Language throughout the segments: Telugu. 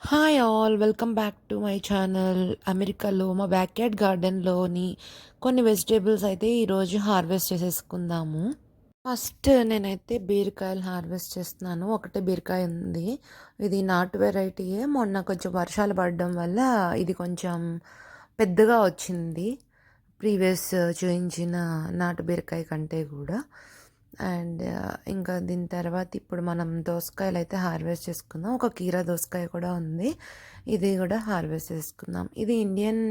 Hi all welcome back to my channel. అమెరికాలో మా బ్యాక్యార్డ్ గార్డెన్లోని కొన్ని వెజిటేబుల్స్ అయితే ఈరోజు హార్వెస్ట్ చేసేసుకుందాము. ఫస్ట్ నేనైతే బీరకాయలు హార్వెస్ట్ చేస్తున్నాను. ఒకటే బీరకాయ ఉంది. ఇది నాటు వెరైటీయే. మొన్న కొంచెం వర్షాలు పడడం వల్ల ఇది కొంచెం పెద్దగా వచ్చింది ప్రీవియస్ చూయించిన నాటు బీరకాయ కంటే కూడా. అండ్ ఇంకా దీని తర్వాత ఇప్పుడు మనం దోసకాయలు అయితే హార్వెస్ట్ చేసుకుందాం. ఒక కీరా దోసకాయ కూడా ఉంది. ఇది కూడా హార్వెస్ట్ చేసుకుందాం. ఇది ఇండియన్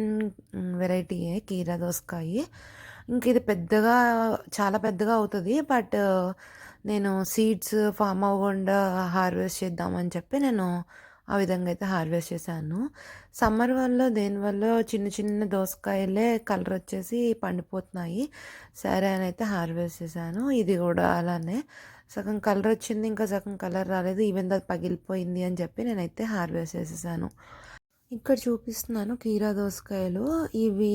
వెరైటీయే కీరా దోసకాయ. ఇంక ఇది పెద్దగా చాలా పెద్దగా అవుతుంది. బట్ నేను సీడ్స్ ఫామ్ అవ్వకుండా హార్వెస్ట్ చేద్దామని చెప్పి నేను ఆ విధంగా అయితే హార్వెస్ట్ చేశాను. సమ్మర్ వల్ల దేనివల్ల చిన్న చిన్న దోసకాయలే కలర్ వచ్చేసి పండిపోతున్నాయి. సరే అని అయితే హార్వెస్ట్ చేశాను. ఇది కూడా అలానే సగం కలర్ వచ్చింది, ఇంకా సగం కలర్ రాలేదు. ఈవెన్ అది పగిలిపోయింది అని చెప్పి నేనైతే హార్వెస్ట్ చేసేసాను. ఇక్కడ చూపిస్తున్నాను కీరా దోసకాయలు. ఇవి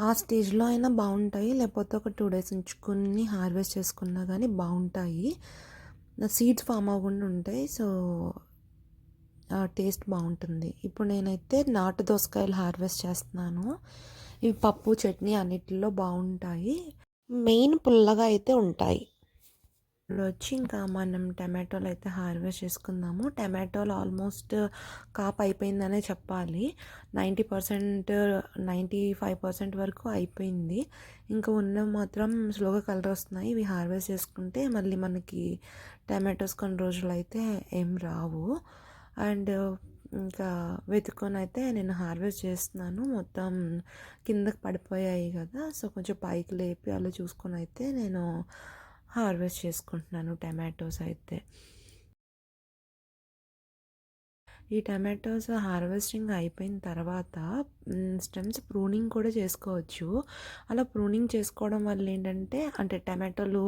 ఆ స్టేజ్లో అయినా బాగుంటాయి, లేకపోతే ఒక 2 days ఉంచుకుని హార్వెస్ట్ చేసుకున్నా కానీ బాగుంటాయి. సీడ్స్ ఫామ్ అవ్వకుండా ఉంటాయి. సో టేస్ట్ బాగుంటుంది. ఇప్పుడు నేనైతే నాటు దోసకాయలు హార్వెస్ట్ చేస్తున్నాను. ఇవి పప్పు చట్నీ అన్నిటిలో బాగుంటాయి. మెయిన్ పుల్లగా అయితే ఉంటాయి. ఇప్పుడు వచ్చి ఇంకా మనం టమాటోలు అయితే హార్వెస్ట్ చేసుకుందాము. టమాటోలు ఆల్మోస్ట్ కాప్ అయిపోయిందనే చెప్పాలి. 90%, 95% వరకు అయిపోయింది. ఇంకా ఉన్న మాత్రం స్లోగా కలర్ వస్తున్నాయి. ఇవి హార్వెస్ట్ చేసుకుంటే మళ్ళీ మనకి టమాటోస్ కొన్ని రోజులు అయితే ఏం రావు. అండ్ ఇంకా వెతుక్కొని అయితే నేను హార్వెస్ట్ చేస్తున్నాను. మొత్తం కిందకి పడిపోయాయి కదా, సో కొంచెం పైకి లేపి అలా చూసుకొని అయితే నేను హార్వెస్ట్ చేసుకుంటున్నాను టమాటోస్ అయితే. ఈ టమాటోస్ హార్వెస్టింగ్ అయిపోయిన తర్వాత స్టెమ్స్ ప్రూనింగ్ కూడా చేసుకోవచ్చు. అలా ప్రూనింగ్ చేసుకోవడం వల్ల ఏంటంటే, అంటే టమాటోలు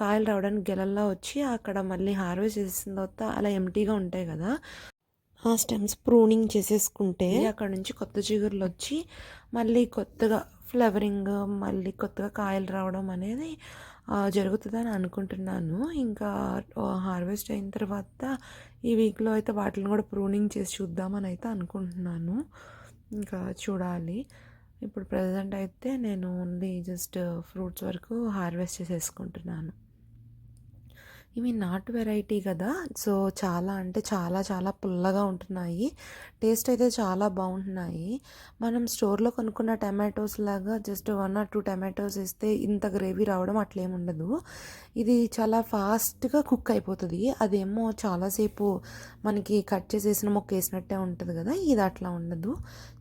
కాయలు రావడానికి గెలల్లా వచ్చి అక్కడ మళ్ళీ హార్వెస్ట్ చేసిన తర్వాత అలా ఎంటీగా ఉంటాయి కదా, ఆ స్టెమ్స్ ప్రూనింగ్ చేసేసుకుంటే అక్కడ నుంచి కొత్త చిగుర్లు వచ్చి మళ్ళీ కొత్తగా ఫ్లవరింగ్, మళ్ళీ కొత్తగా కాయలు రావడం అనేది జరుగుతుందని అనుకుంటున్నాను. ఇంకా హార్వెస్ట్ అయిన తర్వాత ఈ వీక్లో అయితే వాటిని కూడా ప్రూనింగ్ చేసి చూద్దామని అయితే అనుకుంటున్నాను. ఇంకా చూడాలి. ఇప్పుడు ప్రజెంట్ అయితే నేను ఓన్లీ జస్ట్ ఫ్రూట్స్ వరకు హార్వెస్ట్ చేసేసుకుంటున్నాను. ఇవి నాటు వెరైటీ కదా, సో చాలా అంటే చాలా చాలా పుల్లగా ఉంటున్నాయి. టేస్ట్ అయితే చాలా బాగుంటున్నాయి. మనం స్టోర్లో కొనుక్కున్న టమాటోస్ లాగా జస్ట్ 1 or 2 టమాటోస్ ఇస్తే ఇంత గ్రేవీ రావడం అట్లేం ఉండదు. ఇది చాలా ఫాస్ట్గా కుక్ అయిపోతుంది. అదేమో చాలాసేపు మనకి కట్ చేసేసిన మొక్క వేసినట్టే ఉంటుంది కదా, ఇది అట్లా ఉండదు.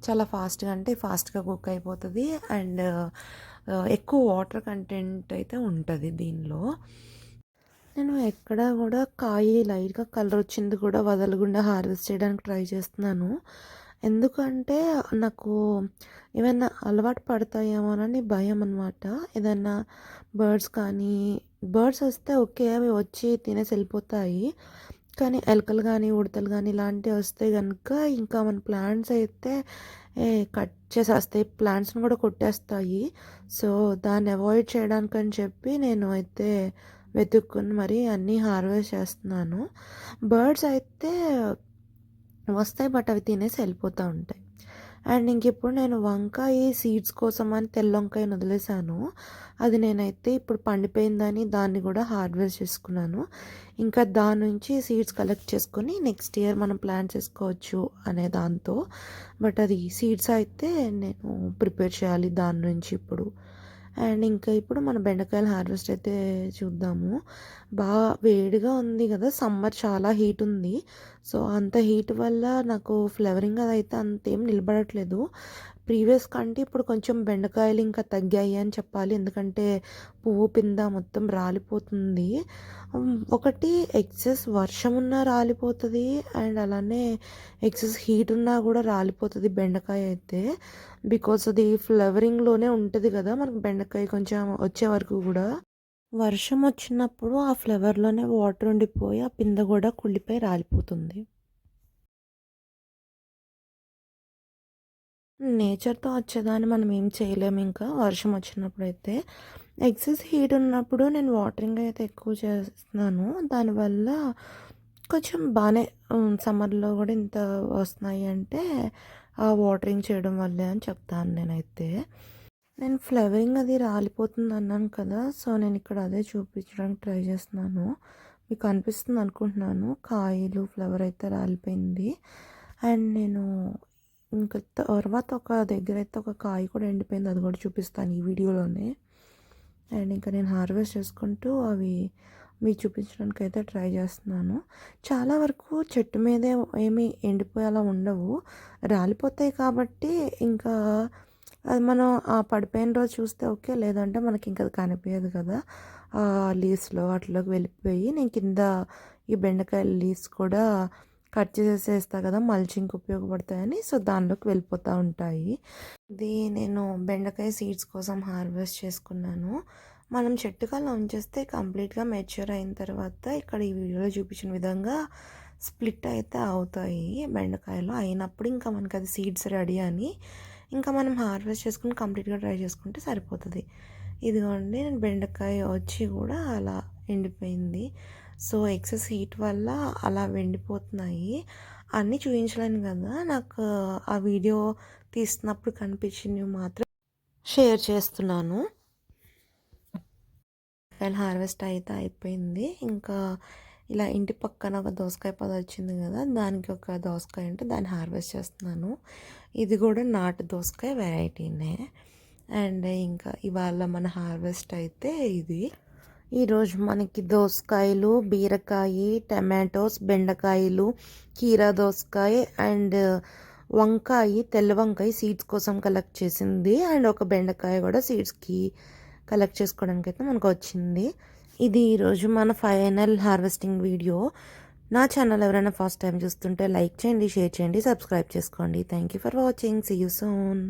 చాలా ఫాస్ట్గా అంటే ఫాస్ట్గా కుక్ అయిపోతుంది. అండ్ ఎక్కువ వాటర్ కంటెంట్ అయితే ఉంటుంది దీనిలో. నేను ఎక్కడ కూడా కాయ లైట్గా కలర్ వచ్చింది కూడా వదలకుండా హార్వెస్ట్ చేయడానికి ట్రై చేస్తున్నాను. ఎందుకంటే నాకు ఏమైనా అలవాటు పడతాయేమోనని భయం అనమాట. ఏదైనా బర్డ్స్ కానీ, బర్డ్స్ వస్తే ఓకే, అవి వచ్చి తినేసి వెళ్ళిపోతాయి. కానీ ఎలకలు కానీ, ఉడతలు కానీ ఇలాంటివి వస్తే కనుక ఇంకా మన ప్లాంట్స్ అయితే కట్ చేసేస్తాయి, ప్లాంట్స్ని కూడా కొట్టేస్తాయి. సో దాన్ని అవాయిడ్ చేయడానికని చెప్పి నేను అయితే వెతుక్కుని మరి అన్నీ హార్వెస్ట్ చేస్తున్నాను. బర్డ్స్ అయితే వస్తాయి, బట్ అవి తినేసి వెళ్ళిపోతూ ఉంటాయి. అండ్ ఇంక ఇప్పుడు నేను వంకాయ సీడ్స్ కోసం అని తెల్ల వంకాయని వదిలేసాను. అది నేనైతే ఇప్పుడు పండిపోయిందని దాన్ని కూడా హార్వెస్ట్ చేసుకున్నాను. ఇంకా దాని నుంచి సీడ్స్ కలెక్ట్ చేసుకొని నెక్స్ట్ ఇయర్ మనం ప్లాంట్ చేసుకోవచ్చు అనే దాంతో. బట్ అది సీడ్స్ అయితే నేను ప్రిపేర్ చేయాలి దాని నుంచి ఇప్పుడు. అండ్ ఇంకా ఇప్పుడు మన బెండకాయల హార్వెస్ట్ అయితే చూద్దాము. బాగా వేడిగా ఉంది కదా, సమ్మర్ చాలా హీట్ ఉంది. సో అంత హీట్ వల్ల నాకు ఫ్లేవరింగ్ అదైతే అంతేం నిలబడట్లేదు. ప్రీవియస్ కంటే ఇప్పుడు కొంచెం బెండకాయలు ఇంకా తగ్గాయి అని చెప్పాలి. ఎందుకంటే పువ్వు పింద మొత్తం రాలిపోతుంది. ఒకటి ఎక్సెస్ వర్షం ఉన్నా రాలిపోతుంది, అండ్ అలానే ఎక్సెస్ హీట్ ఉన్నా కూడా రాలిపోతుంది బెండకాయ అయితే. బికాస్ అది ఫ్లవరింగ్లోనే ఉంటుంది కదా మనకు బెండకాయ కొంచెం వచ్చే వరకు కూడా. వర్షం వచ్చినప్పుడు ఆ ఫ్లవర్లోనే వాటర్ ఉండిపోయి ఆ పింద కూడా కుళ్ళిపోయి రాలిపోతుంది. నేచర్తో వచ్చేదాన్ని మనం ఏం చేయలేము. ఇంకా వర్షం వచ్చినప్పుడు అయితే ఎక్సెస్ హీట్ ఉన్నప్పుడు నేను వాటరింగ్ అయితే ఎక్కువ చేస్తున్నాను. దానివల్ల కొంచెం బానే సమ్మర్‌లో గూడా ఇంత వస్తున్నాయి అంటే వాటరింగ్ చేయడం వల్లే అని చెప్తాను నేనైతే. నేను ఫ్లవరింగ్ అది రాలిపోతుందన్నాను కదా! సో, నేనిక్కడ అదే చూపించడానికి ట్రై చేస్తున్నాను. మీకు అనిపిస్తుంది అనుకుంటున్నాను. కాయలు, ఫ్లవర్ అయితే రాలిపోయింది. అండ్ నేను ఇంక తర్వాత ఒక దగ్గరైతే ఒక కాయ కూడా ఎండిపోయింది. అది కూడా చూపిస్తాను ఈ వీడియోలోనే. అండ్ ఇంకా నేను హార్వెస్ట్ చేసుకుంటూ అవి మీకు చూపించడానికి అయితే ట్రై చేస్తున్నాను. చాలా వరకు చెట్టు మీదే ఏమి ఎండిపోయేలా ఉండవు. రాలిపోతాయి కాబట్టి ఇంకా అది మనం పడిపోయిన రోజు చూస్తే ఓకే. లేదంటే మనకి ఇంక అది కనిపియదు కదా! లీవ్స్‌లో వాటిలోకి వెళ్ళిపోయి నేను కింద ఈ బెండకాయ లీవ్స్ కూడా కట్ చేసేస్తా కదా! మల్చింగ్‌కి ఉపయోగపడతాయని. సో, దానిలోకి వెళ్ళిపోతూ ఉంటాయి. ఇది నేను బెండకాయ సీడ్స్ కోసం హార్వెస్ట్ చేసుకున్నాను. మనం చెట్టుకి అలా ఉంచేస్తే కంప్లీట్‌గా మెచ్యూర్ అయిన తర్వాత ఇక్కడ ఈ వీడియోలో చూపించిన విధంగా స్ప్లిట్ అయితే అవుతాయి బెండకాయలు. అయినప్పుడు ఇంకా మనకి అది సీడ్స్ రెడీ అని ఇంకా మనం హార్వెస్ట్ చేసుకొని కంప్లీట్‌గా డ్రై చేసుకుంటే సరిపోతది. ఇదిగోండి నేను బెండకాయ వచ్చి కూడా అలా ఎండిపోయింది. సో, ఎక్సెస్ హీట్ వల్ల అలా వెండిపోతున్నాయి. అన్నీ చూయించలేను కదా! నాకు ఆ వీడియో తీస్తున్నప్పుడు కనిపించినవి మాత్రం షేర్ చేస్తున్నాను. కాయలు హార్వెస్ట్ అయితే అయిపోయింది. ఇంకా ఇలా ఇంటి పక్కన ఒక దోసకాయ పొద వచ్చింది కదా! దానికి ఒక దోసకాయ ఉంటే దాన్ని హార్వెస్ట్ చేస్తున్నాను. ఇది కూడా నాటు దోసకాయ వెరైటీనే. అండ్ ఇంకా ఇవాళ మన హార్వెస్ట్ అయితే ఇది. ఈరోజు మనకి దోసకాయలు, బీరకాయ, టమాటోస్, బెండకాయలు, కీరా దోసకాయ అండ్ వంకాయ, తెల్ల వంకాయ సీడ్స్ కోసం కలెక్ట్ చేసింది. అండ్ ఒక బెండకాయ కూడా సీడ్స్కి కలెక్ట్ చేసుకోవడానికి అయితే మనకు వచ్చింది. ఇది ఈరోజు మన ఫైనల్ హార్వెస్టింగ్ వీడియో. నా ఛానల్ ఎవరైనా ఫస్ట్ టైం చూస్తుంటే లైక్ చేయండి, షేర్ చేయండి, సబ్స్క్రైబ్ చేసుకోండి. Thank you for watching. See you soon.